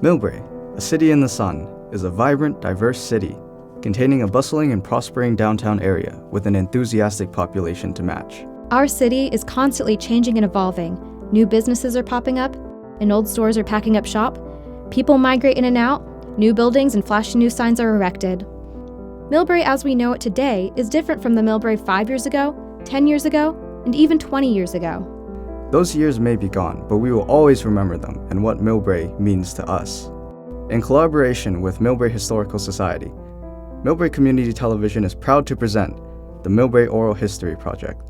Millbrae, a city in the sun, is a vibrant, diverse city containing a bustling and prospering downtown area with an enthusiastic population to match. Our city is constantly changing and evolving. New businesses are popping up, and old stores are packing up shop. People migrate in and out, new buildings and flashy new signs are erected. Millbrae as we know it today is different from the Millbrae 5 years ago, 10 years ago, and even 20 years ago. Those years may be gone, but we will always remember them and what Millbrae means to us. In collaboration with Millbrae Historical Society, Millbrae Community Television is proud to present the Millbrae Oral History Project.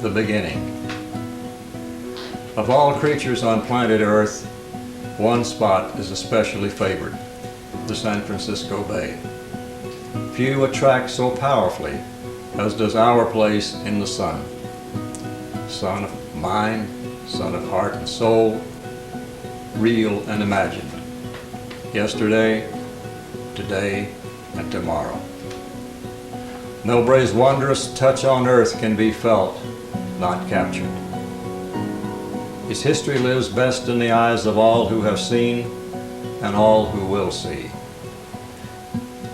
The beginning. Of all creatures on planet Earth, one spot is especially favored, the San Francisco Bay. Few attract so powerfully as does our place in the sun. Sun of mind, sun of heart and soul, real and imagined. Yesterday, today, and tomorrow. Millbrae's wondrous touch on earth can be felt, not captured. Its history lives best in the eyes of all who have seen and all who will see.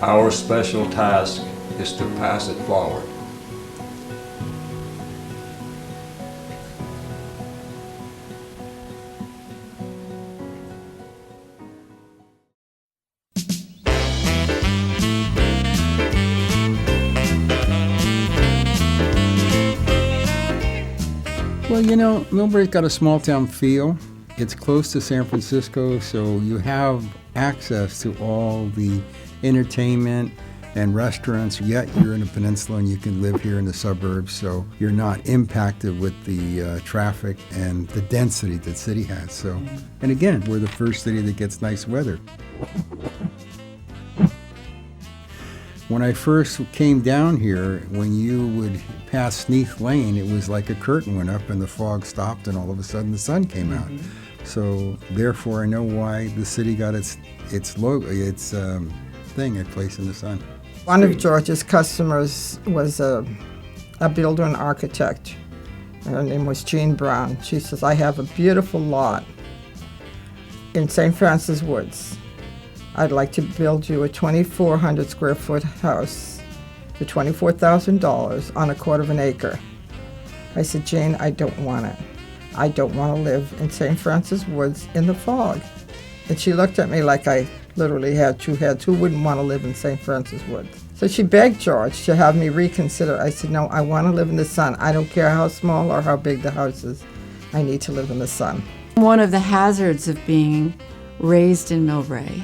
Our special task is to pass it forward. Well, you know, Millbrae's got a small town feel. It's close to San Francisco, so you have access to all the entertainment and restaurants, yet you're in a peninsula and you can live here in the suburbs, so you're not impacted with the traffic and the density that the city has. So, and again, we're the first city that gets nice weather. When I first came down here, when you would pass Sneath Lane, it was like a curtain went up and the fog stopped and all of a sudden the sun came out. So therefore I know why the city got its logo, its thing, a place in the sun. One of George's customers was a builder and architect. Her name was Jean Brown. She says, I have a beautiful lot in St. Francis Woods. I'd like to build you a 2,400 square foot house for $24,000 on 1/4 acre. I said, Jane, I don't want it. I don't want to live in St. Francis Woods in the fog. And she looked at me like I literally had two heads. Who wouldn't want to live in St. Francis Woods? So she begged George to have me reconsider. I said, no, I want to live in the sun. I don't care how small or how big the house is. I need to live in the sun. One of the hazards of being raised in Millbrae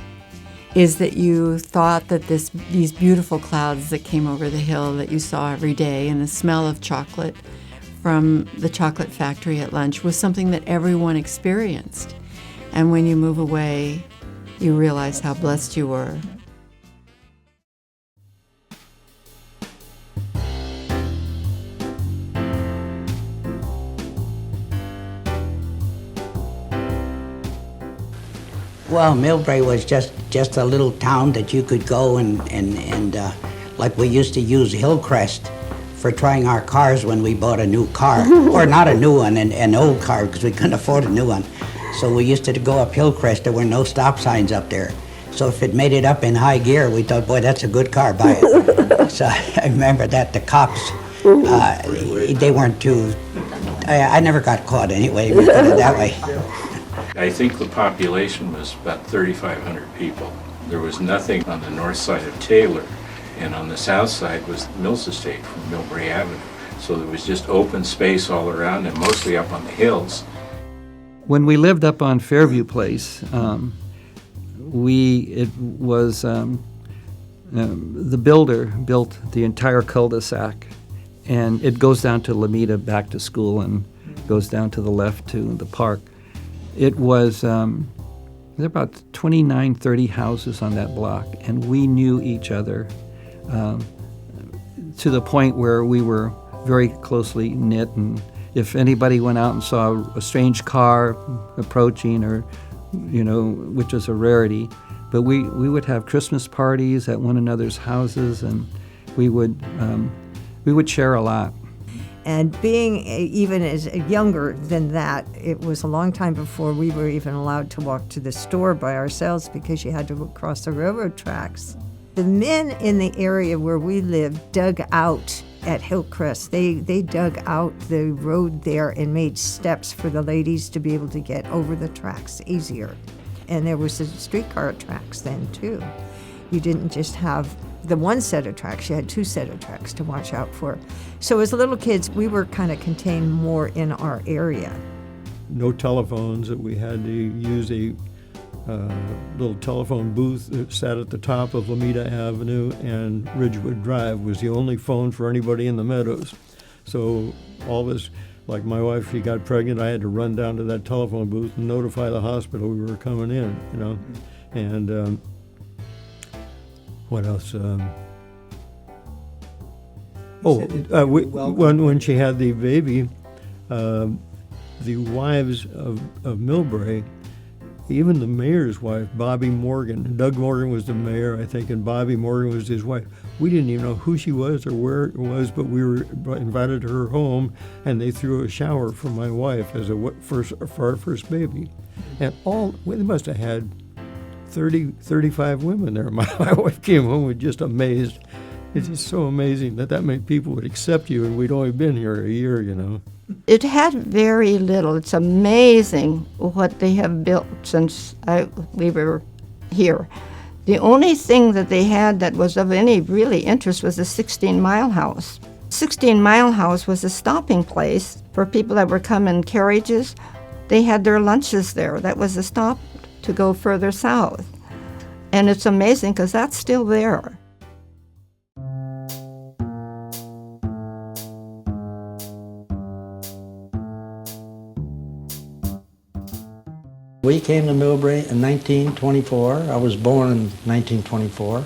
is that you thought that these beautiful clouds that came over the hill that you saw every day and the smell of chocolate from the chocolate factory at lunch was something that everyone experienced. And when you move away, you realize how blessed you were. Well, Millbrae was just a little town that you could go and like we used to use Hillcrest for trying our cars when we bought a new car, or not a new one, an old car because we couldn't afford a new one. So we used to go up Hillcrest. There were no stop signs up there. So if it made it up in high gear, we thought, boy, that's a good car, buy it. So I remember that the cops, they weren't too, I never got caught anyway, we put it that way. I think the population was about 3,500 people. There was nothing on the north side of Taylor, and on the south side was the Mills Estate from Millbrae Avenue. So there was just open space all around and mostly up on the hills. When we lived up on Fairview Place, the builder built the entire cul-de-sac, and it goes down to Lomita back to school and goes down to the left to the park. It was there were about 29, 30 houses on that block, and we knew each other to the point where we were very closely knit, and if anybody went out and saw a strange car approaching, or, which is a rarity. But we would have Christmas parties at one another's houses, and we would share a lot. And being even as younger than that, it was a long time before we were even allowed to walk to the store by ourselves because you had to cross the railroad tracks. The men in the area where we lived dug out at Hillcrest. They dug out the road there and made steps for the ladies to be able to get over the tracks easier. And there was the streetcar tracks then too. You didn't just have the one set of tracks, you had two set of tracks to watch out for. So as little kids, we were kind of contained more in our area. No telephones, that we had to use a little telephone booth that sat at the top of Lameda Avenue, and Ridgewood Drive was the only phone for anybody in the meadows. So all of us, like my wife, she got pregnant, I had to run down to that telephone booth and notify the hospital we were coming in, And what else? When she had the baby, the wives of Millbrae, even the mayor's wife, Bobby Morgan. Doug Morgan was the mayor, I think, and Bobby Morgan was his wife. We didn't even know who she was or where it was, but we were invited to her home, and they threw a shower for my wife for our first baby. And they must have had 35 women there. My wife came home with just amazed. It's just so amazing that many people would accept you, and we'd only been here a year, It had very little. It's amazing what they have built since we were here. The only thing that they had that was of any really interest was the 16-Mile House. 16-Mile House was a stopping place for people that were coming carriages. They had their lunches there. That was a stop to go further south. And it's amazing because that's still there. We came to Millbrae in 1924. I was born in 1924.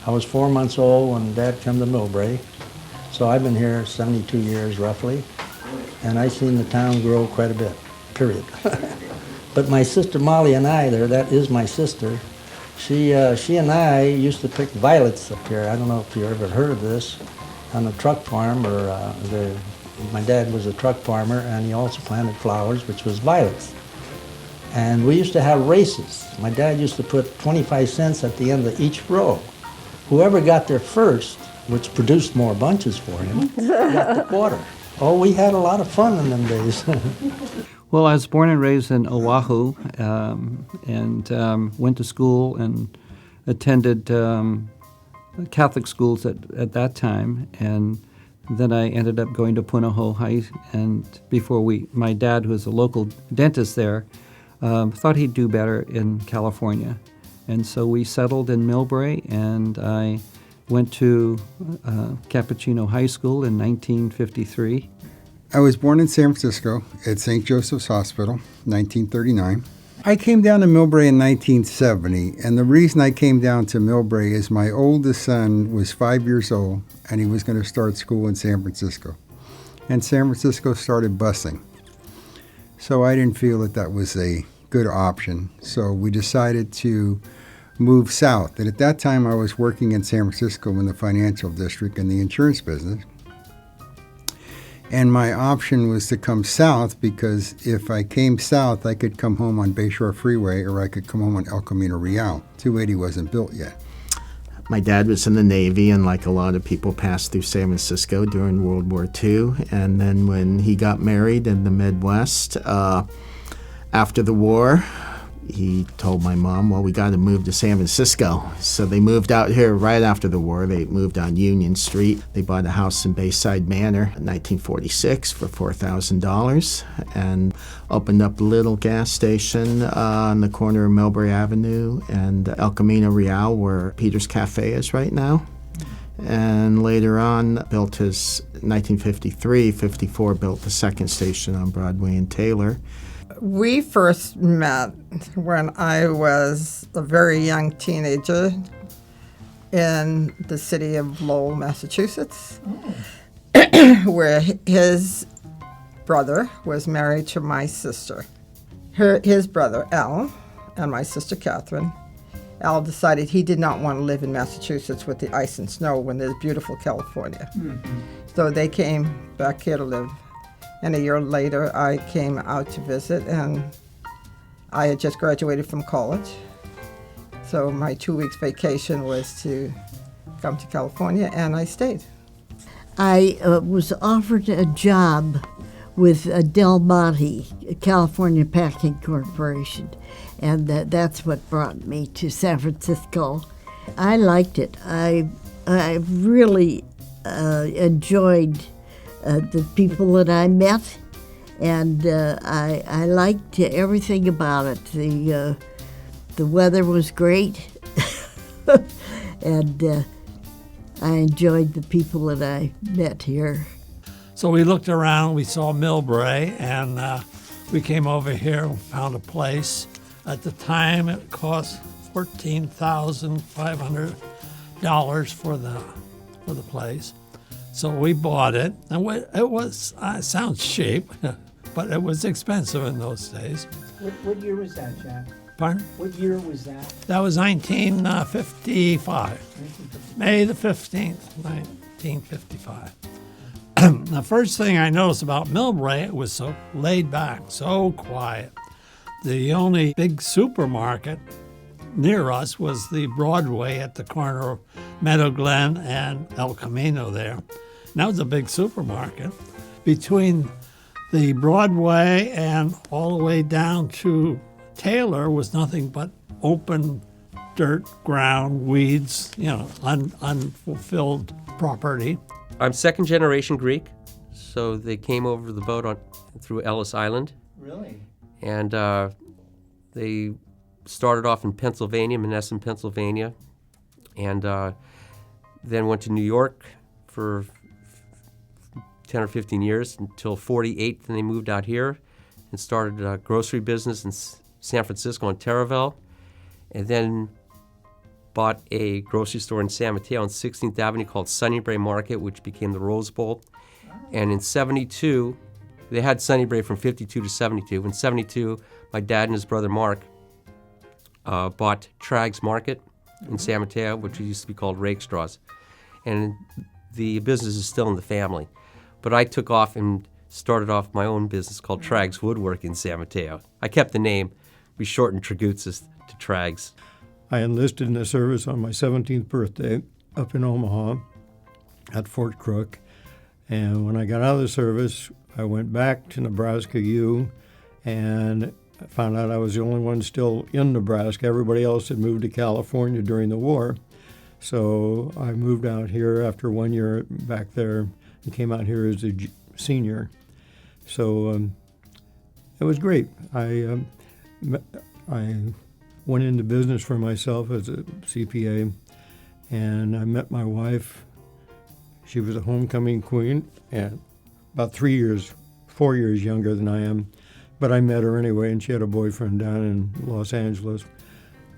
I was 4 months old when Dad came to Millbrae. So I've been here 72 years roughly, and I've seen the town grow quite a bit, period. But my sister Molly and I, that is my sister, she and I used to pick violets up here. I don't know if you ever heard of this, on a truck farm, my dad was a truck farmer, and he also planted flowers, which was violets. And we used to have races. My dad used to put 25 cents at the end of each row. Whoever got there first, which produced more bunches for him, got the quarter. Oh, we had a lot of fun in them days. Well, I was born and raised in Oahu, and went to school and attended Catholic schools at that time, and then I ended up going to Punahou High, and my dad, who was a local dentist there, thought he'd do better in California. And so we settled in Millbrae, and I went to Cappuccino High School in 1953. I was born in San Francisco at St. Joseph's Hospital, 1939. I came down to Millbrae in 1970, and the reason I came down to Millbrae is my oldest son was 5 years old, and he was going to start school in San Francisco. And San Francisco started busing. So I didn't feel that was a good option. So we decided to move south. And at that time, I was working in San Francisco in the financial district in the insurance business. And my option was to come south because if I came south, I could come home on Bayshore Freeway or I could come home on El Camino Real. 280 wasn't built yet. My dad was in the Navy, and like a lot of people passed through San Francisco during World War II. And then when he got married in the Midwest, after the war, he told my mom, well, we got to move to San Francisco. So they moved out here right after the war. They moved on Union Street. They bought a house in Bayside Manor in 1946 for $4,000 and opened up a little gas station on the corner of Millbrae Avenue and El Camino Real, where Peter's Cafe is right now. And later on, built his 1953-54, built the second station on Broadway and Taylor. We first met when I was a very young teenager in the city of Lowell, Massachusetts, where his brother was married to my sister. His brother, Al, and my sister, Catherine. Al decided he did not want to live in Massachusetts with the ice and snow when there's beautiful California. So they came back here to live. And a year later, I came out to visit, and I had just graduated from college. So my 2 weeks vacation was to come to California, and I stayed. I was offered a job with Del Monte, California Packing Corporation, and that's what brought me to San Francisco. I liked it. I really enjoyed the people that I met, and I liked everything about it. The weather was great, and I enjoyed the people that I met here. So we looked around, we saw Millbrae, and we came over here and found a place. At the time, it cost $14,500 for the place. So we bought it, and it was, sounds cheap, but it was expensive in those days. What year was that, Jack? Pardon? What year was that? That was 1955. May the 15th, 1955. The first thing I noticed about Millbrae, it was so laid back, so quiet. The only big supermarket near us was the Broadway at the corner of Meadow Glen and El Camino there. And that was a big supermarket. Between the Broadway and all the way down to Taylor was nothing but open dirt, ground, weeds, unfulfilled property. I'm second generation Greek, so they came over the boat through Ellis Island. Really? And they started off in Pennsylvania, Menneson, Pennsylvania, and then went to New York for 10 or 15 years until 48. Then they moved out here and started a grocery business in San Francisco on Terraville, and then bought a grocery store in San Mateo on 16th Avenue called Sunnybray Market, which became the Rose Bowl. And in 72, they had Sunnybray from 52 to 72. In 72, my dad and his brother Mark bought Trag's Market in San Mateo, which used to be called Rakestraws. And the business is still in the family. But I took off and started off my own business called Trag's Woodwork in San Mateo. I kept the name. We shortened Tragutsis to Trag's. I enlisted in the service on my 17th birthday up in Omaha at Fort Crook. And when I got out of the service, I went back to Nebraska U and found out I was the only one still in Nebraska. Everybody else had moved to California during the war. So I moved out here after 1 year back there and came out here as a senior. So it was great. I went into business for myself as a CPA, and I met my wife. She was a homecoming queen, and about 4 years younger than I am, but I met her anyway, and she had a boyfriend down in Los Angeles,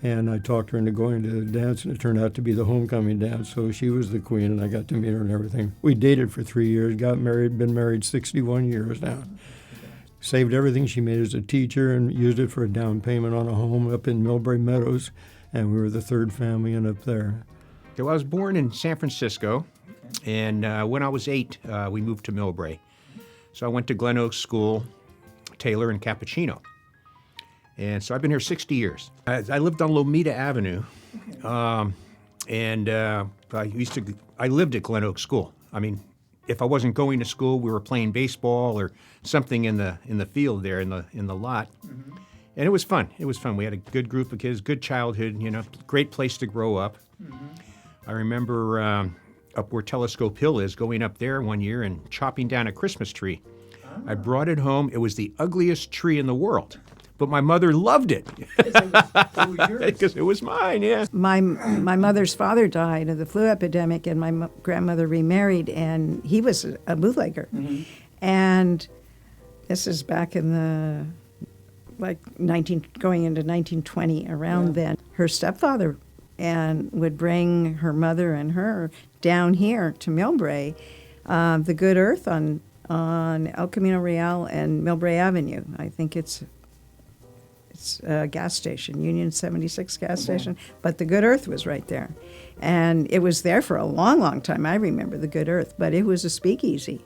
and I talked her into going to the dance, and it turned out to be the homecoming dance, so she was the queen, and I got to meet her and everything. We dated for 3 years, got married, been married 61 years now. Saved everything she made as a teacher and used it for a down payment on a home up in Millbrae Meadows, and we were the third family in up there. So I was born in San Francisco, and when I was 8, we moved to Millbrae. So I went to Glen Oaks School, Taylor, and Cappuccino. And so I've been here 60 years. I lived on Lomita Avenue, and I lived at Glen Oaks School. I mean, if I wasn't going to school, we were playing baseball or something in the field there in the lot, and it was fun. It was fun. We had a good group of kids, good childhood. Great place to grow up. I remember up where Telescope Hill is, going up there one year and chopping down a Christmas tree. I brought it home. It was the ugliest tree in the world, but my mother loved it because it was mine. Yeah. My mother's father died of the flu epidemic, and my grandmother remarried, and he was a bootlegger. And this is back in the going into 1920, around then. Her stepfather would bring her mother and her down here to Millbrae. The good earth on on El Camino Real and Millbrae Avenue. I think it's a gas station, Union 76 gas station, but the Good Earth was right there. And it was there for a long, long time. I remember the Good Earth, but it was a speakeasy.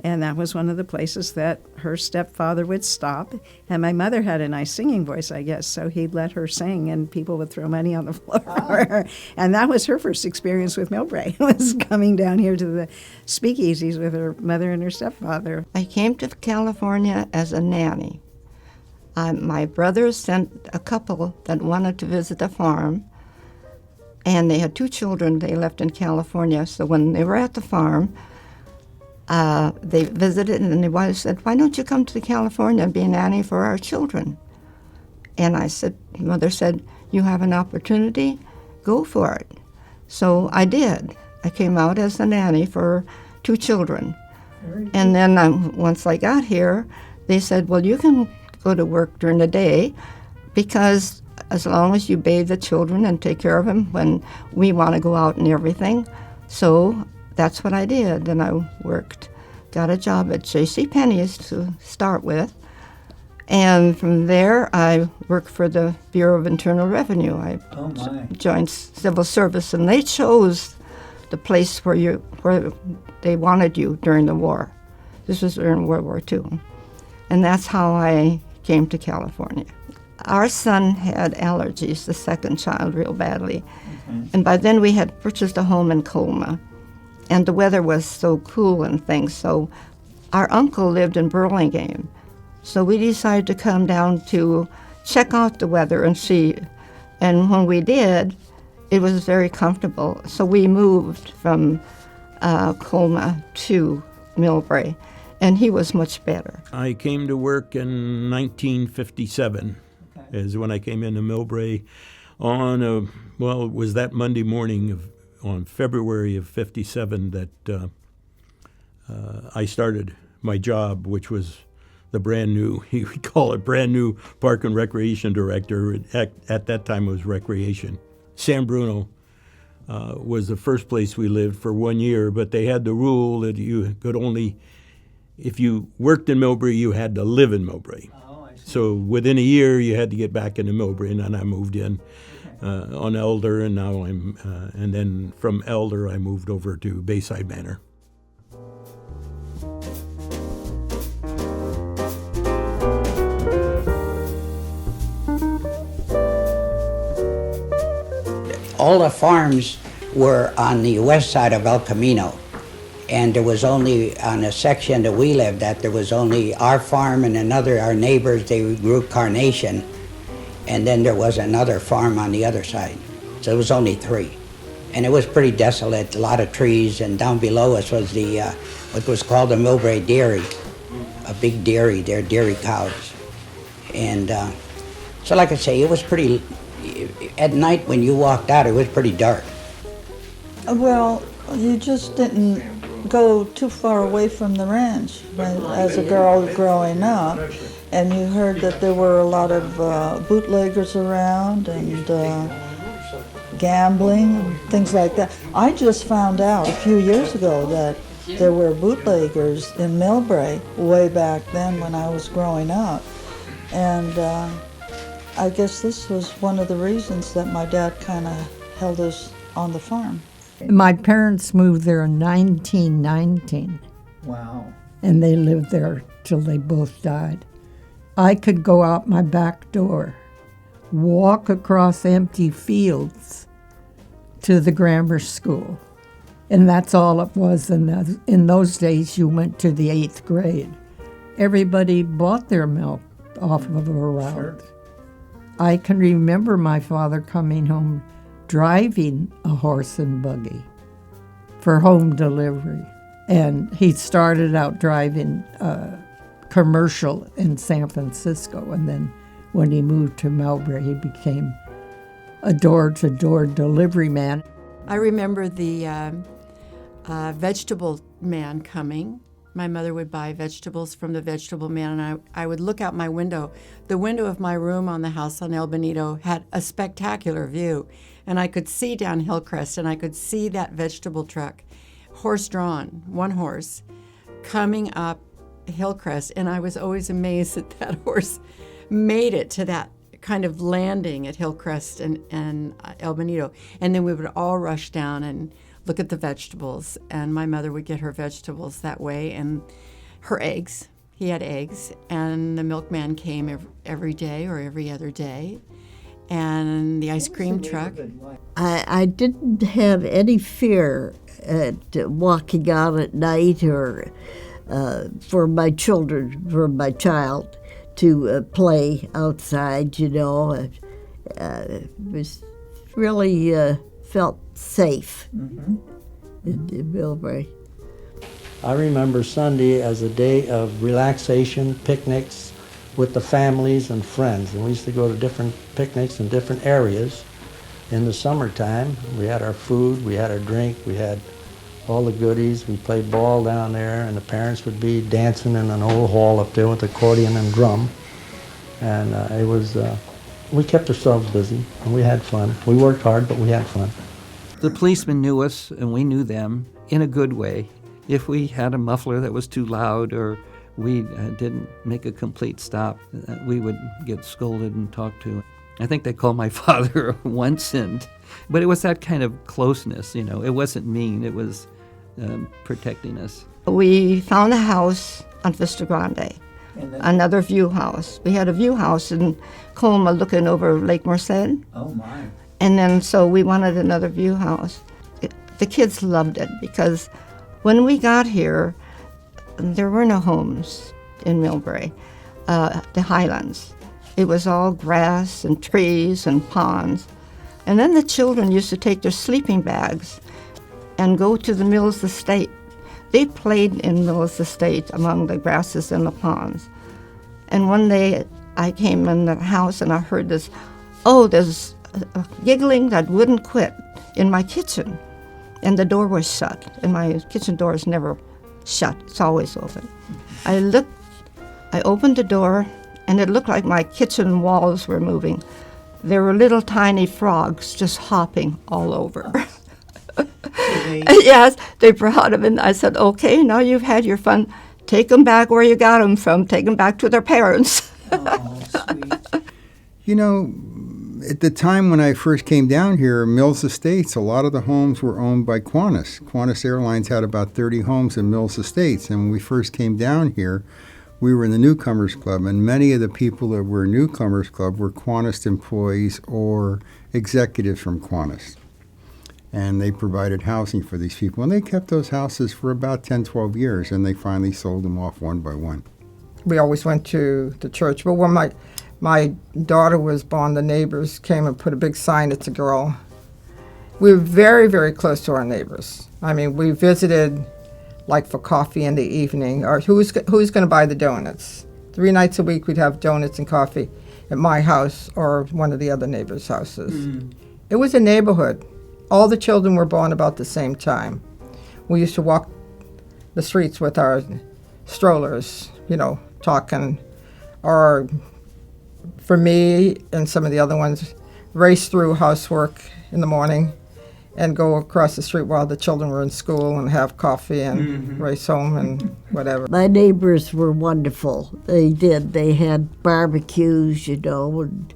And that was one of the places that her stepfather would stop. And my mother had a nice singing voice, I guess, so he'd let her sing and people would throw money on the floor for her. And that was her first experience with Millbrae, was coming down here to the speakeasies with her mother and her stepfather. I came to California as a nanny. My brothers sent a couple that wanted to visit a farm, and they had 2 children they left in California. So when they were at the farm, they visited, and the wife said, "Why don't you come to California and be a nanny for our children?" And I said, Mother said, "You have an opportunity, go for it." So I did. I came out as a nanny for 2 children. And then once I got here, they said, "Well, you can go to work during the day, because as long as you bathe the children and take care of them when we want to go out and everything." So that's what I did. And I worked, got a job at JCPenney's to start with. And from there, I worked for the Bureau of Internal Revenue. I joined civil service, and they chose the place where they wanted you during the war. This was during World War II. And that's how I came to California. Our son had allergies, the second child, real badly. And by then we had purchased a home in Colma. And the weather was so cool and things. So our uncle lived in Burlingame. So we decided to come down to check out the weather and see. And when we did, it was very comfortable. So we moved from Colma to Millbrae, and he was much better. I came to work in 1957, is when I came into Millbrae on, it was that Monday morning on February of 57 that I started my job, which was the brand new, we call it brand new Park and Recreation Director. At that time it was Recreation. San Bruno was the first place we lived for 1 year, but they had the rule that you could only, if you worked in Millbrae, you had to live in Millbrae. So within a year, you had to get back into Millbrae, and then I moved in on Elder, and now and then from Elder, I moved over to Bayside Manor. All the farms were on the west side of El Camino. And there was only, on a section that we lived at, there was only our farm and another, our neighbors, they grew carnation. And then there was another farm on the other side. So it was only 3. And it was pretty desolate, a lot of trees, and down below us was the, what was called the Millbrae Dairy, a big dairy, they're dairy cows. And so like I say, it was pretty, at night when you walked out, it was pretty dark. Well, you just didn't go too far away from the ranch as a girl growing up, and you heard that there were a lot of bootleggers around and gambling and things like that. I just found out a few years ago that there were bootleggers in Millbrae way back then when I was growing up, and I guess this was one of the reasons that my dad kind of held us on the farm. My parents moved there in 1919. Wow. And they lived there till they both died. I could go out my back door, walk across empty fields to the grammar school. And that's all it was. In those days, you went to the 8th grade. Everybody bought their milk off of a route. Sure. I can remember my father coming home driving a horse and buggy for home delivery. And he started out driving commercial in San Francisco, and then when he moved to Millbrae, he became a door-to-door delivery man. I remember the vegetable man coming. My mother would buy vegetables from the vegetable man, and I would look out my window. The window of my room on the house on El Benito had a spectacular view, and I could see down Hillcrest, and I could see that vegetable truck, horse-drawn, one horse, coming up Hillcrest, and I was always amazed that that horse made it to that kind of landing at Hillcrest and El Bonito. And then we would all rush down and look at the vegetables, and my mother would get her vegetables that way, and her eggs. He had eggs, and the milkman came every day or every other day, and the ice cream truck. I didn't have any fear at walking out at night or for my children, for my child to play outside, you know. It was really felt safe in Millbrae. I remember Sunday as a day of relaxation, picnics with the families and friends. And we used to go to different picnics in different areas. In the summertime, we had our food, we had our drink, we had all the goodies. We played ball down there, and the parents would be dancing in an old hall up there with accordion and drum. And we kept ourselves busy, and we had fun. We worked hard, but we had fun. The policemen knew us, and we knew them in a good way. If we had a muffler that was too loud or we didn't make a complete stop, we would get scolded and talked to. I think they called my father once, but it was that kind of closeness, you know. It wasn't mean, it was protecting us. We found a house on Vista Grande, another view house. We had a view house in Colma looking over Lake Merced. Oh, my. And then so we wanted another view house. The kids loved it because when we got here, there were no homes in Millbrae, the Highlands. It was all grass and trees and ponds. And then the children used to take their sleeping bags and go to the Mills Estate. They played in Mills Estate among the grasses and the ponds. And one day I came in the house and I heard this, there's giggling that wouldn't quit in my kitchen. And the door was shut, and my kitchen door is never shut. It's always open. I opened the door, and it looked like my kitchen walls were moving. There were little tiny frogs just hopping all over. Yes, they brought them, and I said, okay, now you've had your fun. Take them back where you got them from. Take them back to their parents. Oh, sweet. You know, at the time when I first came down here, Mills Estates, a lot of the homes were owned by Qantas. Qantas Airlines had about 30 homes in Mills Estates, and when we first came down here, we were in the Newcomers Club, and many of the people that were in Newcomers Club were Qantas employees or executives from Qantas. And they provided housing for these people, and they kept those houses for about 10, 12 years, and they finally sold them off one by one. We always went to the church, but when my daughter was born, the neighbors came and put a big sign, "It's a girl." We were very, very close to our neighbors. I mean, we visited like for coffee in the evening, or who's going to buy the donuts? 3 nights a week we'd have donuts and coffee at my house or one of the other neighbors' houses. It was a neighborhood. All the children were born about the same time. We used to walk the streets with our strollers, you know, talking, or for me and some of the other ones, race through housework in the morning and go across the street while the children were in school and have coffee and race home and whatever. My neighbors were wonderful. They did. They had barbecues, you know, and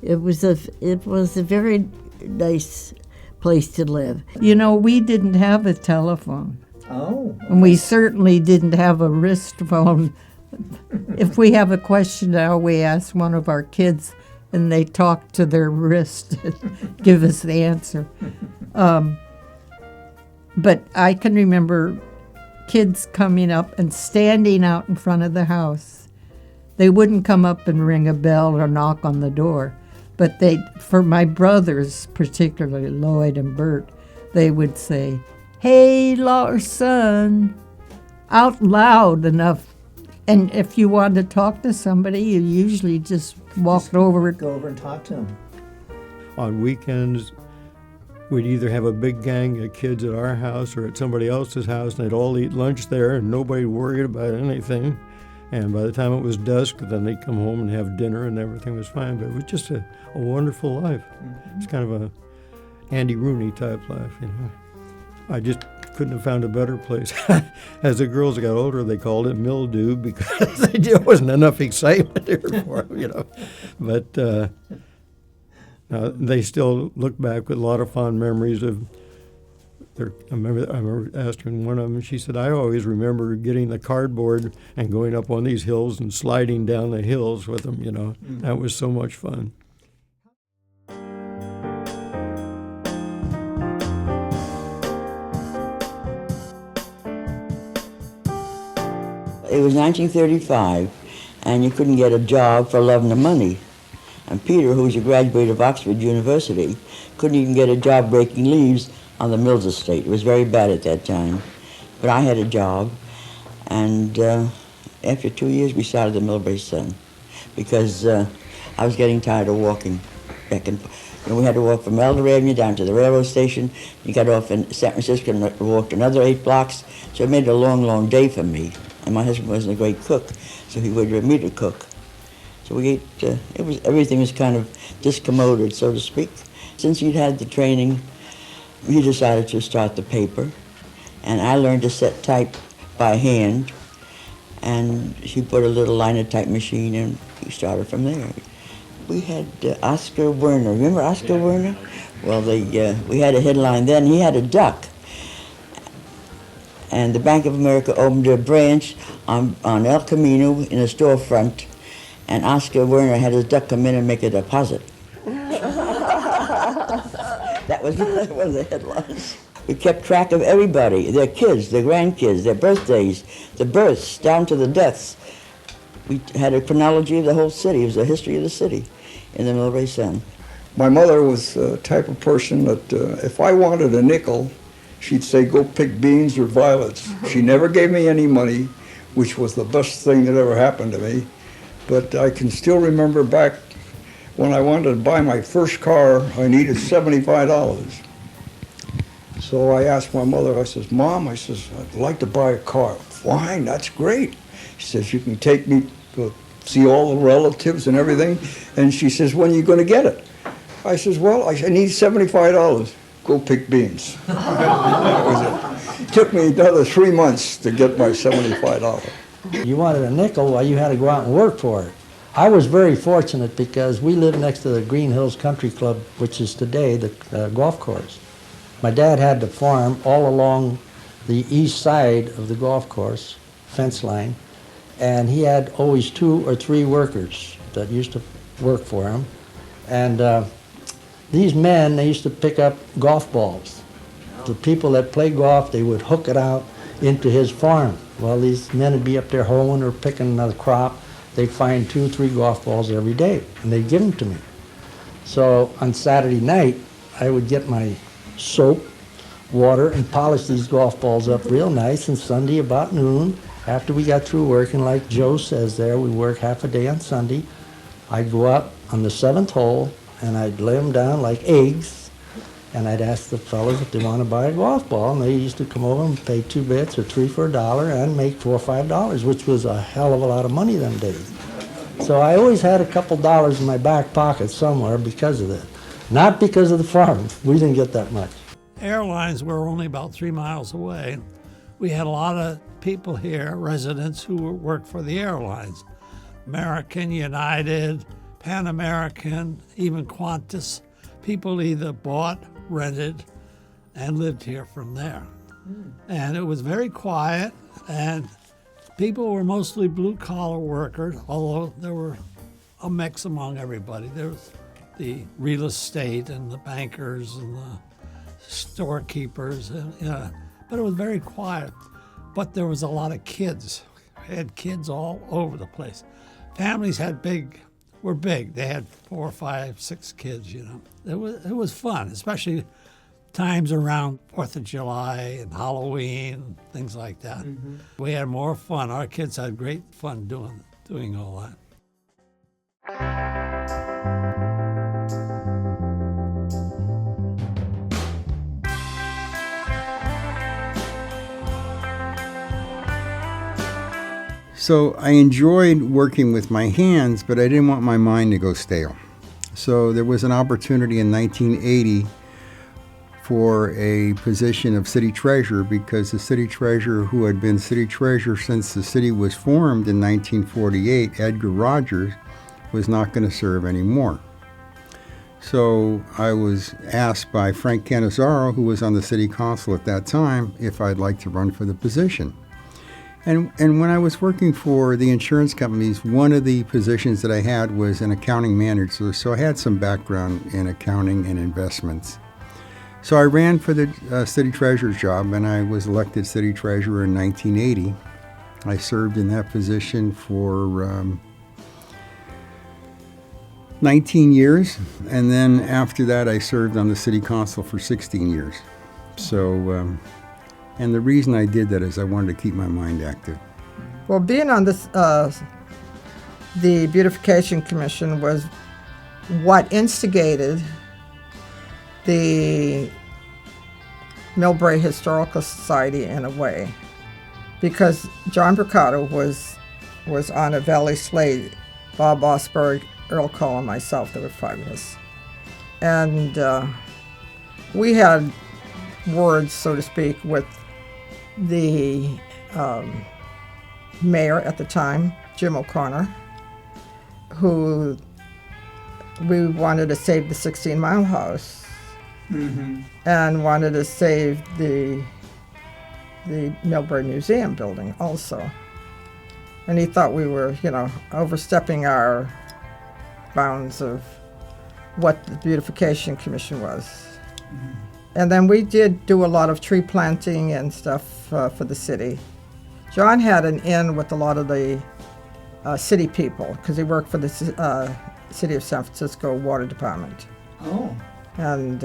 it was a very nice place to live. You know, we didn't have a telephone. Oh. And we certainly didn't have a wrist phone. If we have a question now, we ask one of our kids, and they talk to their wrist and give us the answer. But I can remember kids coming up and standing out in front of the house. They wouldn't come up and ring a bell or knock on the door, but for my brothers, particularly Lloyd and Bert, they would say, "Hey, Larson," out loud enough. And if you wanted to talk to somebody, you usually just walked over. Go over and talk to them. On weekends, we'd either have a big gang of kids at our house or at somebody else's house, and they'd all eat lunch there, and nobody worried about anything. And by the time it was dusk, then they'd come home and have dinner, and everything was fine. But it was just a wonderful life. It's kind of a Andy Rooney type life, you know. I just couldn't have found a better place. As the girls got older, they called it mildew because there wasn't enough excitement there for them, you know. But they still look back with a lot of fond memories of their. I remember asking one of them. She said, "I always remember getting the cardboard and going up on these hills and sliding down the hills with them. You know, that was so much fun." It was 1935, and you couldn't get a job for love nor money. And Peter, who was a graduate of Oxford University, couldn't even get a job breaking leaves on the Mills estate. It was very bad at that time. But I had a job, and after 2 years, we started the Millbrae Sun, because I was getting tired of walking back and forth. You know, we had to walk from Elder Avenue down to the railroad station. You got off in San Francisco and walked another 8 blocks, so it made it a long, long day for me. And my husband wasn't a great cook, so he would me to cook. So we ate, everything was kind of discommoded, so to speak. Since he'd had the training, he decided to start the paper, and I learned to set type by hand, and he put a little linotype machine in. We started from there. We had Oscar Werner. Remember Oscar Werner? Well, we had a headline then. He had a duck. And the Bank of America opened a branch on El Camino in a storefront, and Oscar Werner had his duck come in and make a deposit. That was one of the headlines. We kept track of everybody, their kids, their grandkids, their birthdays, the births, down to the deaths. We had a chronology of the whole city. It was a history of the city in the Millbrae Sun. My mother was the type of person that if I wanted a nickel, she'd say, go pick beans or violets. She never gave me any money, which was the best thing that ever happened to me. But I can still remember back when I wanted to buy my first car, I needed $75. So I asked my mother, I says, Mom, I says, I'd like to buy a car. Fine, that's great. She says, you can take me to see all the relatives and everything. And she says, when are you going to get it? I says, well, I need $75. Go pick beans. That was it. It took me another 3 months to get my $75. You wanted a nickel, well, you had to go out and work for it. I was very fortunate because we lived next to the Green Hills Country Club, which is today the golf course. My dad had the farm all along the east side of the golf course, fence line, and he had always 2 or 3 workers that used to work for him. And these men, they used to pick up golf balls. The people that play golf, they would hook it out into his farm. Well, these men would be up there hoeing or picking another crop. They'd find 2 or 3 golf balls every day, and they'd give them to me. So on Saturday night, I would get my soap, water, and polish these golf balls up real nice. And Sunday about noon, after we got through working, like Joe says there, we work half a day on Sunday, I'd go up on the 7th hole, and I'd lay them down like eggs, and I'd ask the fellas if they want to buy a golf ball, and they used to come over and pay 2 bits or 3 for $1 and make $4 or $5, which was a hell of a lot of money them days. So I always had a couple dollars in my back pocket somewhere because of that. Not because of the farm. We didn't get that much. Airlines were only about 3 miles away. We had a lot of people here, residents, who worked for the airlines. American, United, Pan American, even Qantas. People either bought, rented, and lived here from there. And it was very quiet, and people were mostly blue-collar workers, although there were a mix among everybody. There was the real estate and the bankers and the storekeepers, and but it was very quiet. But there was a lot of kids. We had kids all over the place. Families were big. They had 4, 5, 6 kids, you know. It was fun, especially times around 4th of July and Halloween, things like that. Mm-hmm. We had more fun. Our kids had great fun doing all that. So I enjoyed working with my hands, but I didn't want my mind to go stale. So there was an opportunity in 1980 for a position of city treasurer because the city treasurer, who had been city treasurer since the city was formed in 1948, Edgar Rogers, was not going to serve anymore. So I was asked by Frank Cannizzaro, who was on the city council at that time, if I'd like to run for the position. And when I was working for the insurance companies, one of the positions that I had was an accounting manager, so I had some background in accounting and investments. So I ran for the city treasurer's job, and I was elected city treasurer in 1980. I served in that position for 19 years, and then after that I served on the city council for 16 years. So, and the reason I did that is I wanted to keep my mind active. Well, being on this, the Beautification Commission was what instigated the Millbrae Historical Society in a way, because John Bricado was on a Valley Slate, Bob Osberg, Earl Cole, and myself. There were 5 of us. And we had words, so to speak, with the mayor at the time, Jim O'Connor, who we wanted to save the 16 Mile House and wanted to save the Millbrae Museum building also. And he thought we were, overstepping our bounds of what the Beautification Commission was. And then we did do a lot of tree planting and stuff for the city. John had an in with a lot of the city people because he worked for the City of San Francisco Water Department. Oh. And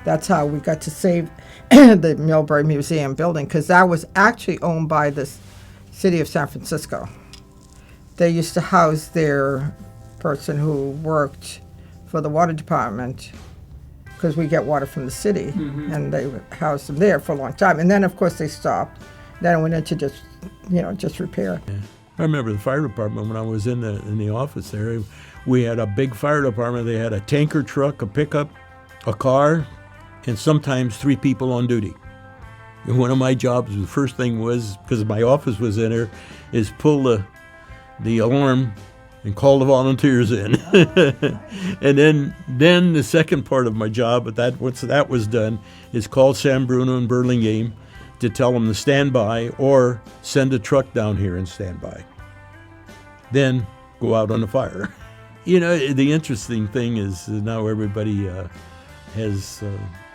that's how we got to save the Millbrae Museum building, because that was actually owned by the City of San Francisco. They used to house their person who worked for the water department, because we get water from the city, and they housed them there for a long time. And then, of course, they stopped. Then it went into just repair. Yeah. I remember the fire department when I was in the office there. We had a big fire department. They had a tanker truck, a pickup, a car, and sometimes 3 people on duty. And one of my jobs, the first thing was, because my office was in there, is pull the alarm and call the volunteers in. And then the second part of my job, once that was done, is call San Bruno and Burlingame to tell them to stand by or send a truck down here and stand by. Then go out on the fire. The interesting thing is now everybody has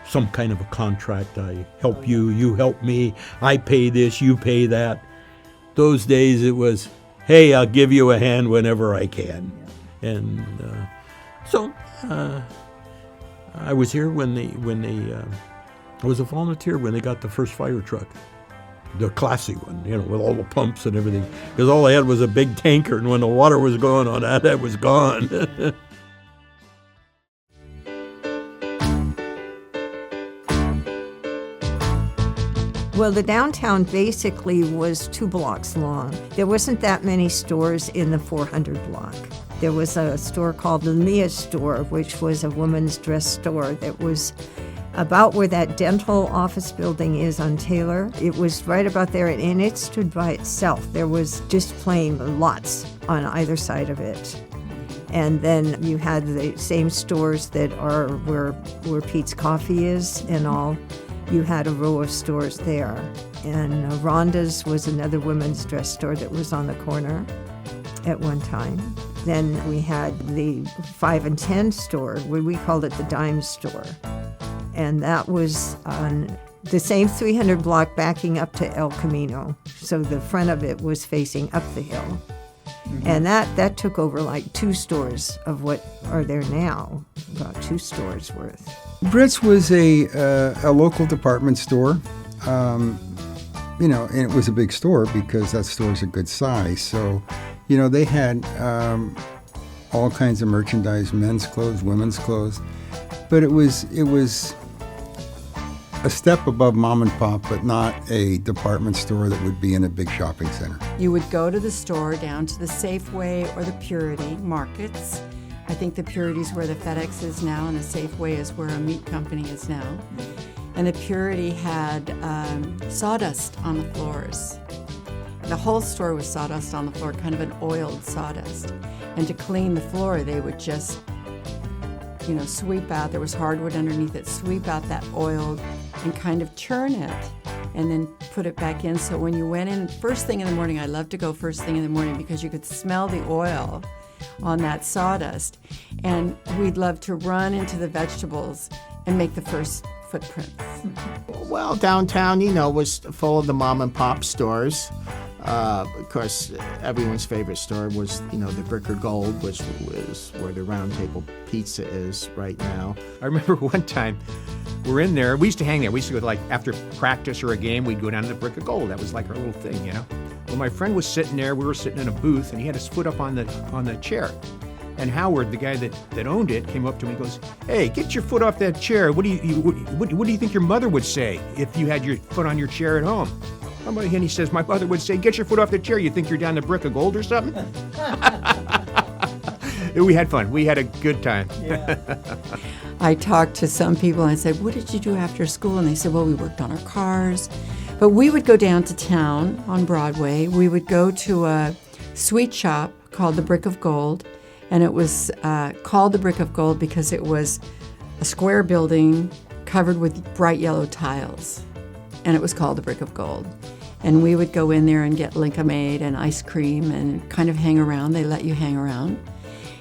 some kind of a contract. I help you, you help me, I pay this, you pay that. Those days it was, hey, I'll give you a hand whenever I can. And so I was here when I was a volunteer when they got the first fire truck, the classy one, with all the pumps and everything. Because all I had was a big tanker, and when the water was going on that was gone. Well, the downtown basically was 2 blocks long. There wasn't that many stores in the 400 block. There was a store called the Mia store, which was a woman's dress store that was about where that dental office building is on Taylor. It was right about there, and it stood by itself. There was just plain lots on either side of it. And then you had the same stores that are where Pete's Coffee is and all. You had a row of stores there. And Rhonda's was another women's dress store that was on the corner at one time. Then we had the 5 and 10 store, where we called it the Dime store. And that was on the same 300 block backing up to El Camino. So the front of it was facing up the hill. And that took over like 2 stores of what are there now, about 2 stores worth. Brits was a local department store, and it was a big store because that store's a good size. So, they had all kinds of merchandise, men's clothes, women's clothes, but it was a step above mom and pop, but not a department store that would be in a big shopping center. You would go to the store down to the Safeway or the Purity markets, I think the Purity's where the FedEx is now, and the Safeway is where a meat company is now. And the Purity had sawdust on the floors. The whole store was sawdust on the floor, kind of an oiled sawdust. And to clean the floor, they would just, sweep out, there was hardwood underneath it, sweep out that oil and kind of churn it and then put it back in. So when you went in first thing in the morning, I love to go first thing in the morning because you could smell the oil on that sawdust. And we'd love to run into the vegetables and make the first footprints. Well, downtown, was full of the mom and pop stores. Of course, everyone's favorite store was, the Brick or Gold, which was where the Round Table Pizza is right now. I remember one time we're in there. We used to hang there. We used to go after practice or a game, we'd go down to the Brick of Gold. That was like our little thing, Well, my friend was sitting there. We were sitting in a booth, and he had his foot up on the chair. And Howard, the guy that owned it, came up to me and goes, "Hey, get your foot off that chair. What do you think your mother would say if you had your foot on your chair at home?" And he says, "My mother would say, get your foot off the chair. You think you're down the Brick of Gold or something?" We had fun. We had a good time. Yeah. I talked to some people and I said, "What did you do after school?" And they said, "Well, we worked on our cars." But we would go down to town on Broadway. We would go to a sweet shop called the Brick of Gold. And it was called the Brick of Gold because it was a square building covered with bright yellow tiles. And it was called the Brick of Gold. And we would go in there and get Lincoln-Maid and ice cream and kind of hang around. They let you hang around.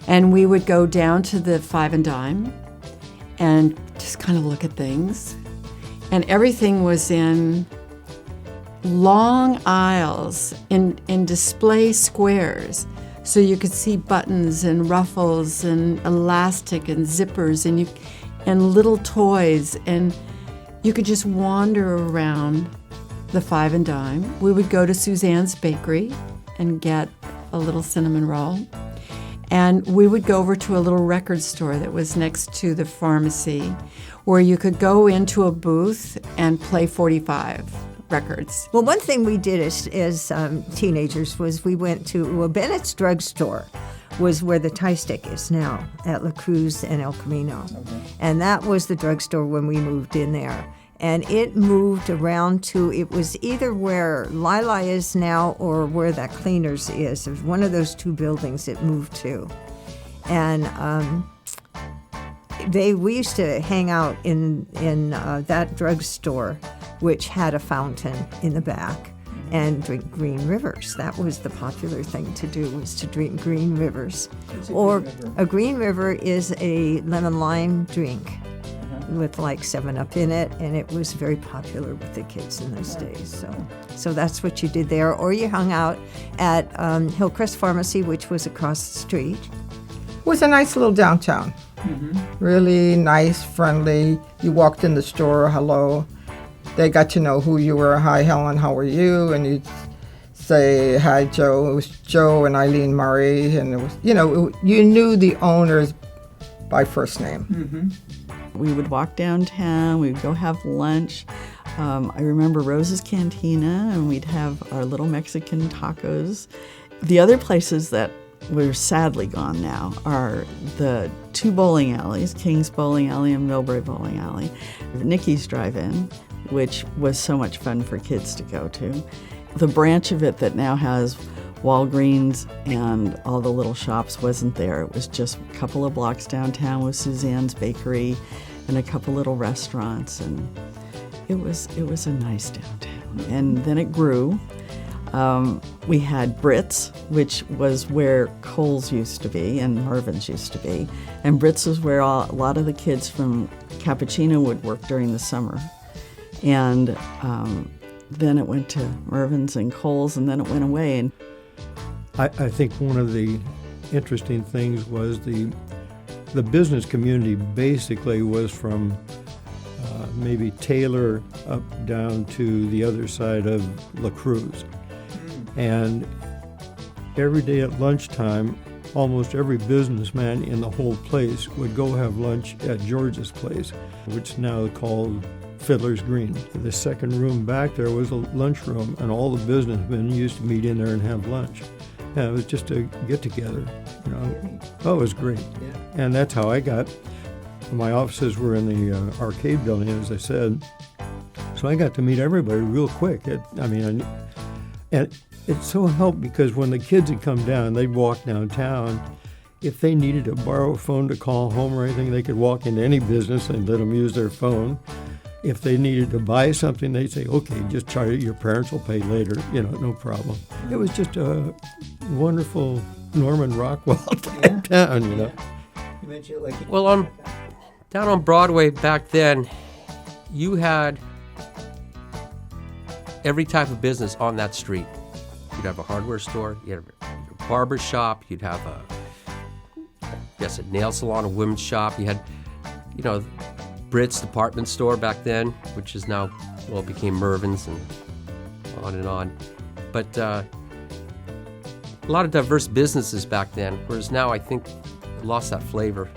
And we would go down to the Five and Dime and just kind of look at things. And everything was in long aisles, in display squares. So you could see buttons and ruffles and elastic and zippers and little toys, and you could just wander around the Five and Dime. We would go to Suzanne's Bakery and get a little cinnamon roll. And we would go over to a little record store that was next to the pharmacy where you could go into a booth and play 45 records. Well, one thing we did as teenagers was we went to Bennett's Drugstore was where the Tie Stick is now at La Cruz and El Camino. Okay. And that was the drugstore when we moved in there. And it moved around it was either where Lila is now or where that Cleaners is. It was one of those two buildings it moved to. And we used to hang out in that drugstore, which had a fountain in the back, and drink Green Rivers. That was the popular thing to do, was to drink Green Rivers. Or a Green River is a lemon lime drink with like 7-Up in it, and it was very popular with the kids in those days. So that's what you did there. Or you hung out at Hillcrest Pharmacy, which was across the street. It was a nice little downtown. Mm-hmm. Really nice, friendly. You walked in the store, hello. They got to know who you were. "Hi, Helen, how are you?" And you'd say, "Hi, Joe." It was Joe and Eileen Murray. And it was, you knew the owners by first name. Mm-hmm. We would walk downtown. We would go have lunch. I remember Rose's Cantina, and we'd have our little Mexican tacos. The other places that we're sadly gone now are the two bowling alleys, King's Bowling Alley and Millbrae Bowling Alley. Nikki's Drive-In, which was so much fun for kids to go to. The branch of it that now has Walgreens and all the little shops wasn't there. It was just a couple of blocks downtown with Suzanne's Bakery and a couple little restaurants, and it was a nice downtown. And then it grew. We had Brits, which was where Kohl's used to be and Mervyn's used to be. And Brits was where a lot of the kids from Cappuccino would work during the summer. And then it went to Mervyn's and Kohl's, and then it went away. And I think one of the interesting things was the business community basically was from maybe Taylor up down to the other side of La Cruz. And every day at lunchtime, almost every businessman in the whole place would go have lunch at George's place, which is now called Fiddler's Green. The second room back there was a lunchroom, and all the businessmen used to meet in there and have lunch. Yeah, it was just a get-together. You know, oh, it was great. And that's how I got. My offices were in the arcade building, as I said. So I got to meet everybody real quick. And it so helped because when the kids would come down, they'd walk downtown. If they needed to borrow a phone to call home or anything, they could walk into any business and let them use their phone. If they needed to buy something, they'd say, okay, just charge it. Your parents will pay later, you know, no problem. It was just a wonderful Norman Rockwell type town, you know. You mentioned well, down on Broadway back then, you had every type of business on that street. You'd have a hardware store, you'd have a barber shop, you'd have a nail salon, a women's shop. You had, you know, Britt's department store back then, which is now, well, became Mervyn's and on and on. But a lot of diverse businesses back then, whereas now I think it lost that flavor.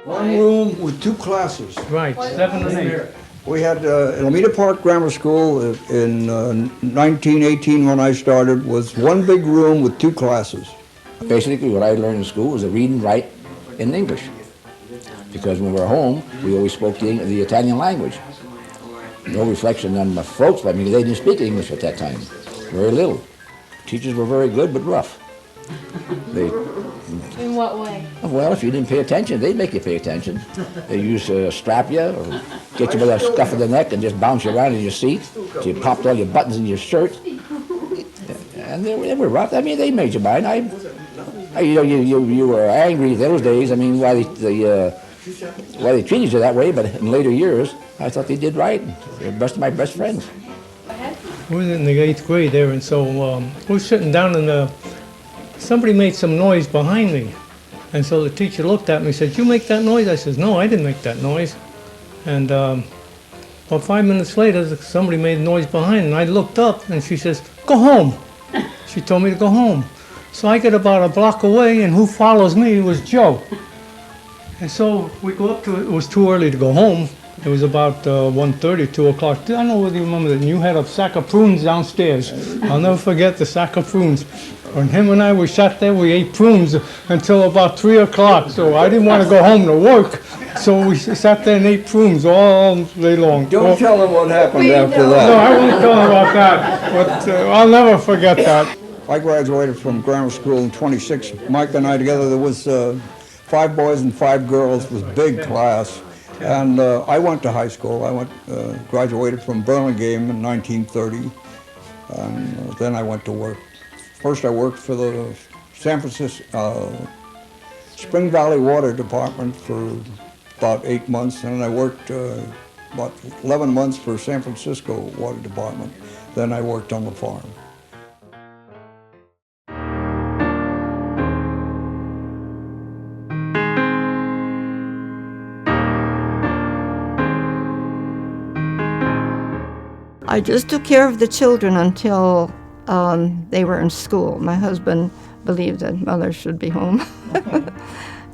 One room with two classes. Right, 7 and 8. We had Alameda Park Grammar School in 1918 when I started was one big room with two classes. Basically what I learned in school was to read and write in English. Because when we were home, we always spoke the Italian language. No reflection on my folks, but I mean, they didn't speak English at that time. Very little. Teachers were very good, but rough. In what way? Well, if you didn't pay attention, they'd make you pay attention. They used to strap you or get you by the scuff of the neck and just bounce you around in your seat. So you popped all your buttons in your shirt. And they were rough. I mean, they made you mind. You were angry those days. I mean, why they treated you that way, but in later years, I thought they did right. They're my best friends. We was in the 8th grade there, and so we were sitting down and somebody made some noise behind me. And so the teacher looked at me and said, "You make that noise?" I said, "No, I didn't make that noise." And about 5 minutes later, somebody made a noise behind, and I looked up, and she says, "Go home." She told me to go home. So I get about a block away, and who follows me was Joe. And so we go up to it. It was too early to go home. It was about 1:30, 2 o'clock. I don't know whether you remember that. You had a sack of prunes downstairs. I'll never forget the sack of prunes. When him and I were sat there, we ate prunes until about 3 o'clock. So I didn't want to go home to work. So we sat there and ate prunes all day long. Don't tell them what happened after that. No, I won't tell them about that. But I'll never forget that. I graduated from grammar school in 26. Mike and I together, there was 5 boys and 5 girls. It was a big class. And I went to high school. I graduated from Burlingame in 1930. And then I went to work. First, I worked for the San Francisco Spring Valley Water Department for about 8 months, and then I worked about 11 months for San Francisco Water Department. Then I worked on the farm. I just took care of the children until they were in school. My husband believed that mothers should be home.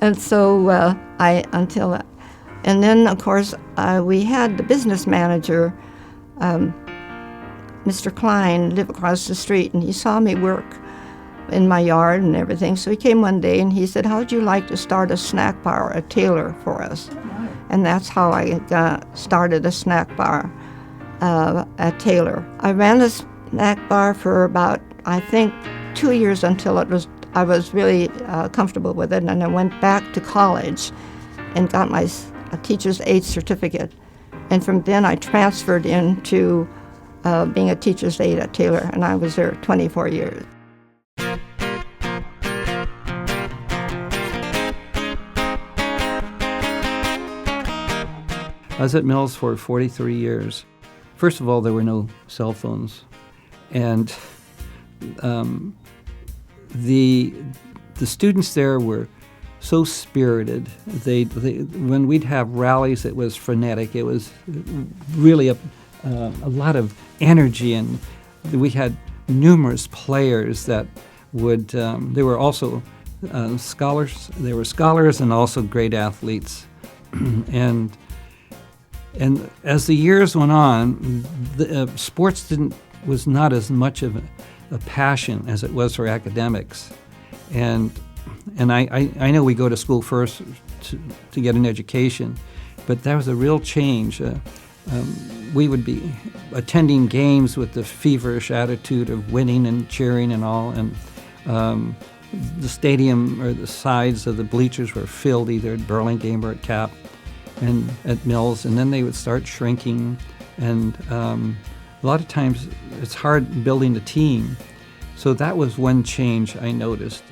And so and then of course we had the business manager, Mr. Klein, live across the street, and he saw me work in my yard and everything. So he came one day and he said, "How would you like to start a snack bar, a Taylor for us?" And that's how I started a snack bar at Taylor. I ran a snack bar for about, I think, 2 years until I was really comfortable with it, and I went back to college and got my teacher's aide certificate. And from then I transferred into being a teacher's aide at Taylor, and I was there 24 years. I was at Mills for 43 years. First of all, there were no cell phones, and the students there were so spirited. They when we'd have rallies, it was frenetic. It was really a lot of energy, and we had numerous players that would. They were also scholars. They were scholars and also great athletes. and as the years went on, sports was not as much of a passion as it was for academics. And I know we go to school first to get an education, but that was a real change. We would be attending games with the feverish attitude of winning and cheering and all, and the stadium or the sides of the bleachers were filled either at Burlingame or at Cap and at Mills, and then they would start shrinking, and a lot of times it's hard building a team. So that was one change I noticed.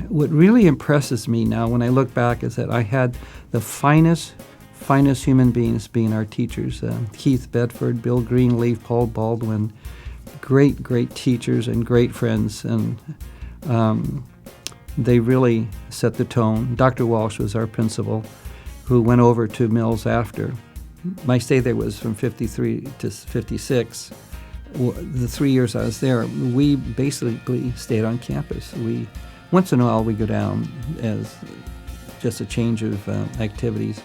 What really impresses me now when I look back is that I had the finest human beings being our teachers. Keith Bedford, Bill Greenleaf, Paul Baldwin, great teachers and great friends, and they really set the tone. Dr. Walsh was our principal, who went over to Mills after. My stay there was from 53 to 56. The 3 years I was there, we basically stayed on campus. Once in a while we go down as just a change of activities.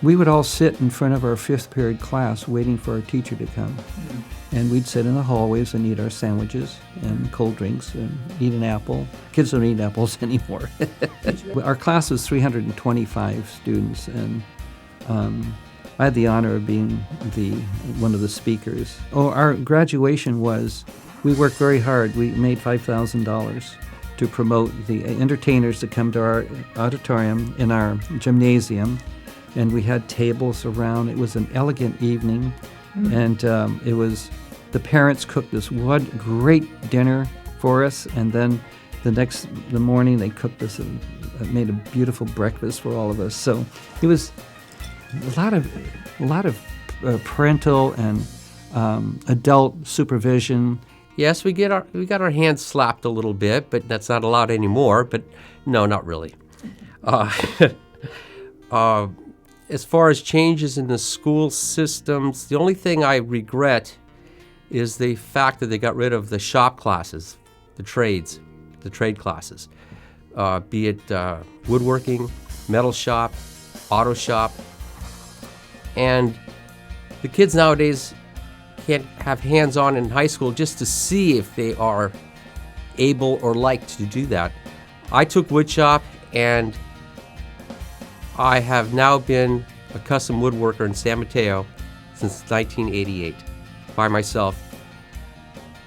We would all sit in front of our fifth period class waiting for our teacher to come. And we'd sit in the hallways and eat our sandwiches and cold drinks and eat an apple. Kids don't eat apples anymore. Our class was 325 students, and I had the honor of being one of the speakers. Our graduation was, we worked very hard. We made $5,000 to promote the entertainers to come to our auditorium in our gymnasium, and we had tables around. It was an elegant evening, and it was, the parents cooked this one great dinner for us, and then the morning they cooked us made a beautiful breakfast for all of us. So it was a lot of parental and adult supervision. Yes, we got our hands slapped a little bit, but that's not allowed anymore. But no, not really. As far as changes in the school systems, the only thing I regret is the fact that they got rid of the shop classes, the trade classes, be it woodworking, metal shop, auto shop. And the kids nowadays can't have hands-on in high school just to see if they are able or like to do that. I took woodshop, and I have now been a custom woodworker in San Mateo since 1988 by myself.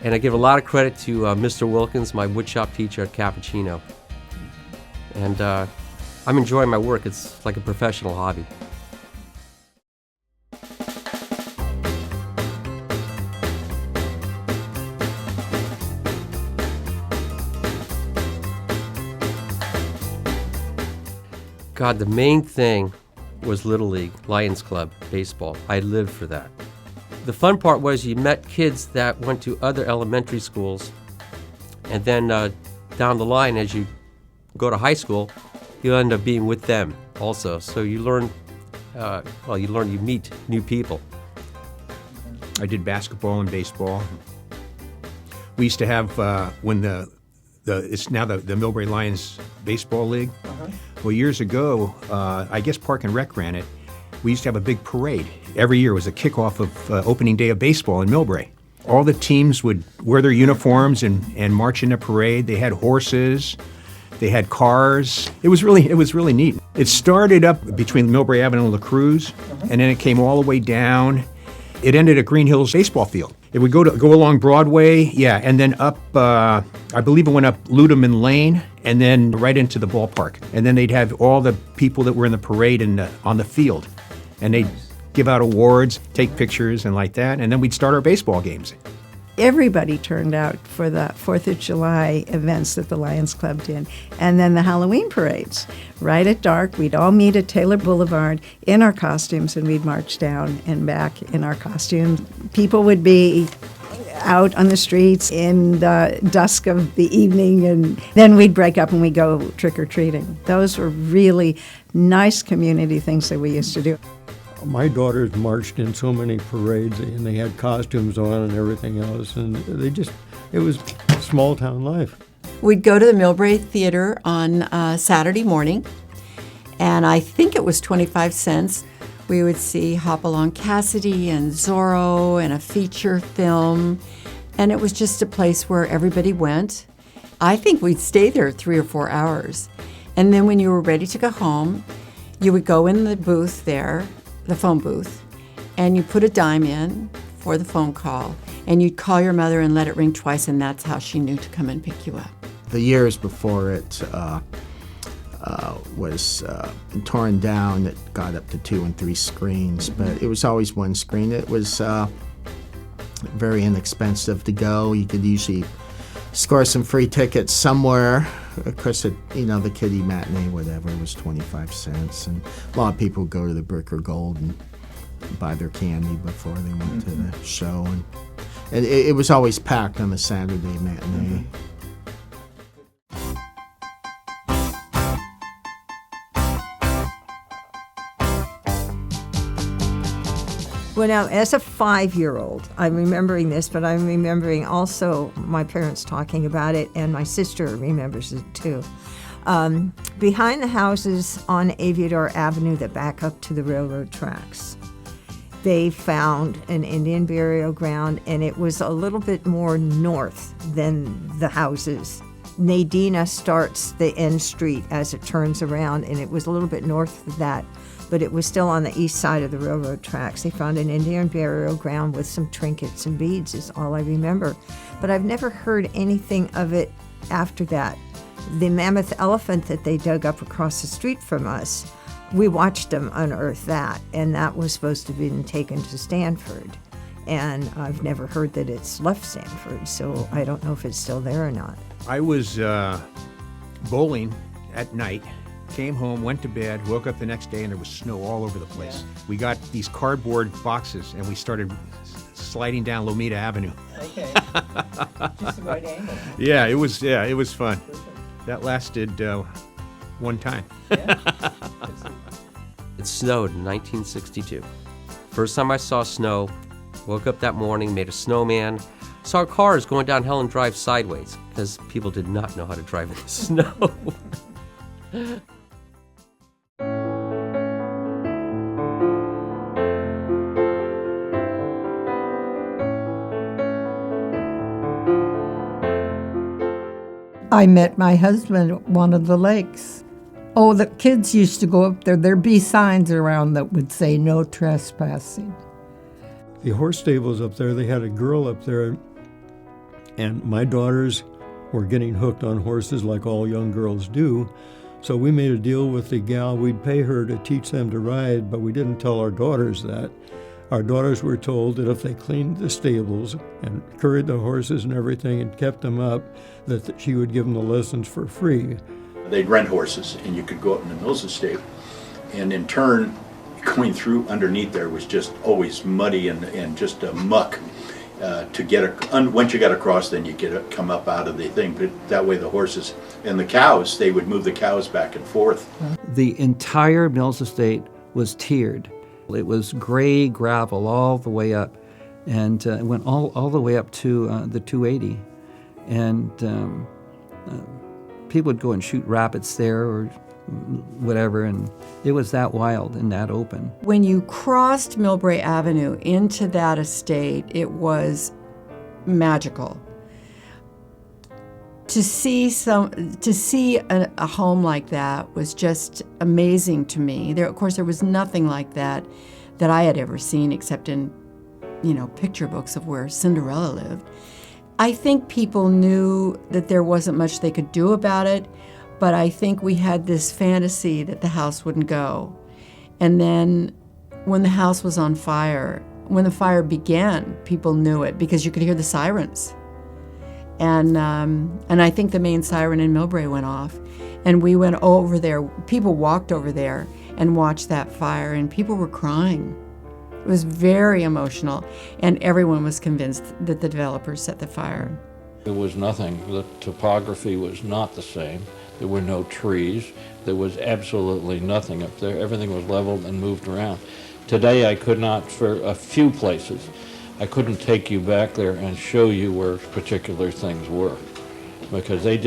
And I give a lot of credit to Mr. Wilkins, my woodshop teacher at Cappuccino. And I'm enjoying my work. It's like a professional hobby. God, the main thing was Little League, Lions Club, baseball. I lived for that. The fun part was you met kids that went to other elementary schools, and then down the line, as you go to high school, you end up being with them also. So you learn, you meet new people. I did basketball and baseball. We used to have, when it's now the Millbrae Lions Baseball League. Well, years ago, I guess Park and Rec ran it. We used to have a big parade. Every year was a kickoff of opening day of baseball in Millbrae. All the teams would wear their uniforms and march in a parade. They had horses, they had cars. It was really neat. It started up between Millbrae Avenue and La Cruz, and then it came all the way down. It ended at Green Hills Baseball Field. It would go along Broadway, and then up, I believe it went up Ludeman Lane, and then right into the ballpark. And then they'd have all the people that were in the parade on the field, and they'd give out awards, take pictures, and like that, and then we'd start our baseball games. Everybody turned out for the 4th of July events that the Lions Club did. And then the Halloween parades. Right at dark, we'd all meet at Taylor Boulevard in our costumes, and we'd march down and back in our costumes. People would be out on the streets in the dusk of the evening, and then we'd break up and we'd go trick-or-treating. Those were really nice community things that we used to do. My daughters marched in so many parades, and they had costumes on and everything else, and it was small town life. We'd go to the Millbrae Theater on Saturday morning, and I think it was 25 cents. We would see Hopalong Cassidy and Zorro and a feature film, and it was just a place where everybody went. I think we'd stay there 3 or 4 hours. And then when you were ready to go home, you would go in the booth there, the phone booth, and you put a dime in for the phone call, and you'd call your mother and let it ring twice, and that's how she knew to come and pick you up. The years before it was torn down, it got up to 2 and 3 screens, but it was always one screen. It was very inexpensive to go. You could usually score some free tickets somewhere. Of course, the kiddie matinee, whatever, was 25 cents. And a lot of people would go to the Brick or Gold and buy their candy before they went to the show. And it was always packed on a Saturday matinee. Well, now, as a 5-year-old, I'm remembering this, but I'm remembering also my parents talking about it, and my sister remembers it too. Behind the houses on Aviador Avenue that back up to the railroad tracks, they found an Indian burial ground, and it was a little bit more north than the houses. Nadina starts the end street as it turns around, and it was a little bit north of that, but it was still on the east side of the railroad tracks. They found an Indian burial ground with some trinkets and beads is all I remember. But I've never heard anything of it after that. The mammoth elephant that they dug up across the street from us, we watched them unearth that, and that was supposed to have been taken to Stanford. And I've never heard that it's left Stanford, so I don't know if it's still there or not. I was bowling at night, came home, went to bed, woke up the next day, and there was snow all over the place. Yeah. We got these cardboard boxes, and we started sliding down Lomita Avenue. Okay. Just the right angle. Yeah, it was fun. That lasted one time. Yeah. It snowed in 1962. First time I saw snow, woke up that morning, made a snowman, saw cars going down Helen Drive sideways because people did not know how to drive in the snow. I met my husband at one of the lakes. Oh, the kids used to go up there. There'd be signs around that would say no trespassing. The horse stables up there, they had a girl up there, and my daughters were getting hooked on horses like all young girls do. So we made a deal with the gal. We'd pay her to teach them to ride, but we didn't tell our daughters that. Our daughters were told that if they cleaned the stables and curried the horses and everything and kept them up, that she would give them the lessons for free. They'd rent horses, and you could go up in the Mills estate, and in turn, going through underneath there was just always muddy and just a muck. To get once you got across, then you come up out of the thing. But that way, the horses and the cows, they would move the cows back and forth. The entire Mills estate was tiered. It was gray gravel all the way up, and it went all the way up to the 280. And people would go and shoot rabbits there or whatever, and it was that wild and that open. When you crossed Millbrae Avenue into that estate, it was magical. To see a home like that was just amazing to me. Of course, there was nothing like that I had ever seen except in, picture books of where Cinderella lived. I think people knew that there wasn't much they could do about it, but I think we had this fantasy that the house wouldn't go. And then when the house was on fire, when the fire began, people knew it because you could hear the sirens. And I think the main siren in Millbrae went off. And we went over there. People walked over there and watched that fire, and people were crying. It was very emotional, and everyone was convinced that the developers set the fire. There was nothing. The topography was not the same. There were no trees. There was absolutely nothing up there. Everything was leveled and moved around. Today I could not, for a few places, I couldn't take you back there and show you where particular things were. Because they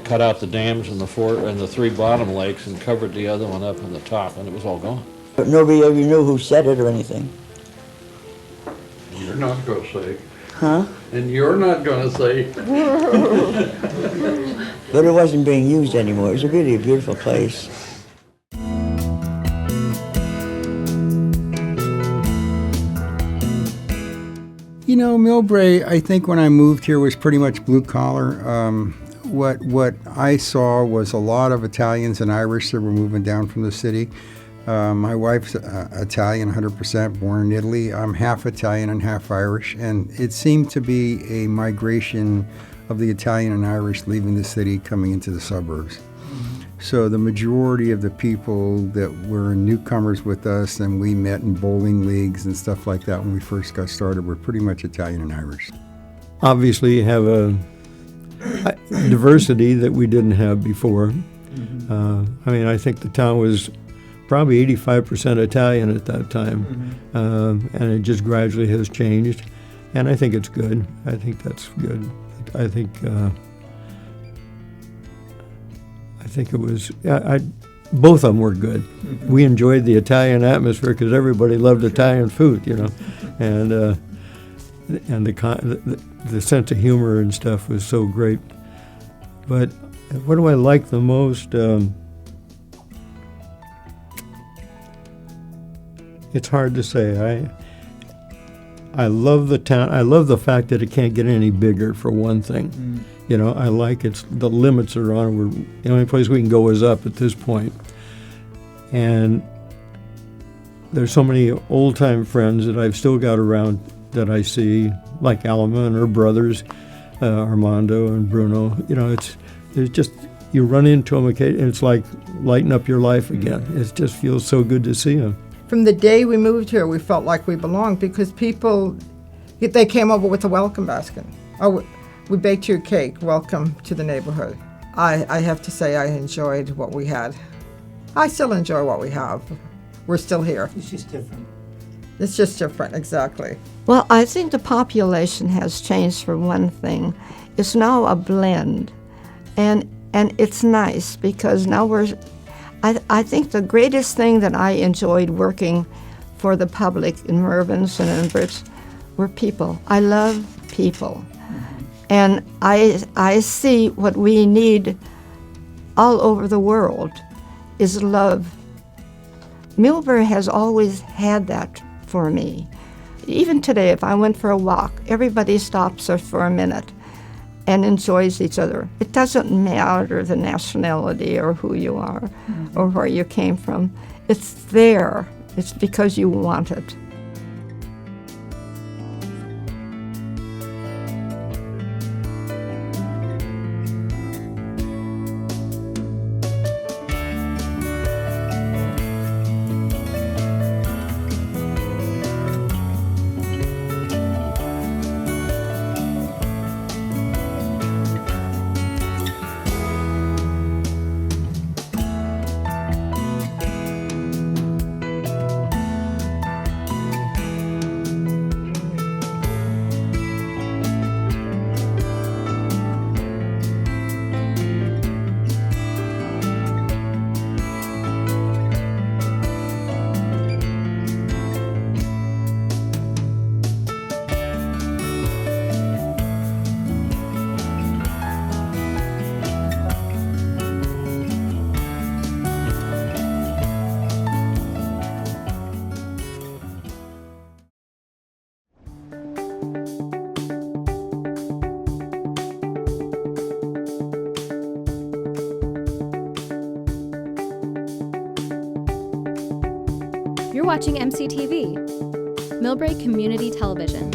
cut out the dams and the fort and the 3 bottom lakes and covered the other one up in the top, and it was all gone. But nobody ever knew who said it or anything. You're not going to say. Huh? And you're not going to say. But it wasn't being used anymore. It was really a beautiful place. You know, Millbrae, I think when I moved here was pretty much blue collar. What I saw was a lot of Italians and Irish that were moving down from the city. My wife's Italian, 100%, born in Italy. I'm half Italian and half Irish, and it seemed to be a migration of the Italian and Irish leaving the city, coming into the suburbs. So the majority of the people that were newcomers with us and we met in bowling leagues and stuff like that when we first got started were pretty much Italian and Irish. Obviously, you have a diversity that we didn't have before. I mean, I think the town was probably 85% Italian at that time, and it just gradually has changed, and I think it's good. I think that's good. I think it was. Both of them were good. We enjoyed the Italian atmosphere because everybody loved Italian food, you know, and the sense of humor and stuff was so great. But what do I like the most? It's hard to say. I love the town. I love the fact that it can't get any bigger, for one thing. You know, I like the limits are on. The only place we can go is up at this point. And there's so many old-time friends that I've still got around that I see, like Alma and her brothers, Armando and Bruno. You know, there's just, you run into them, and it's like lighting up your life again. It just feels so good to see them. From the day we moved here, we felt like we belonged because people, they came over with a welcome basket. Oh, we baked you a cake. Welcome to the neighborhood. I have to say I enjoyed what we had. I still enjoy what we have. We're still here. It's just different. It's just different, exactly. Well, I think the population has changed for one thing. It's now a blend. And it's nice because now I think the greatest thing that I enjoyed working for the public in Mervyn's and in Brits were people. I love people. And I see what we need all over the world is love. Millbrae has always had that for me. Even today, if I went for a walk, everybody stops us for a minute and enjoys each other. It doesn't matter the nationality or who you are or where you came from. It's there. It's because you want it. You're watching MCTV, Millbrae Community Television.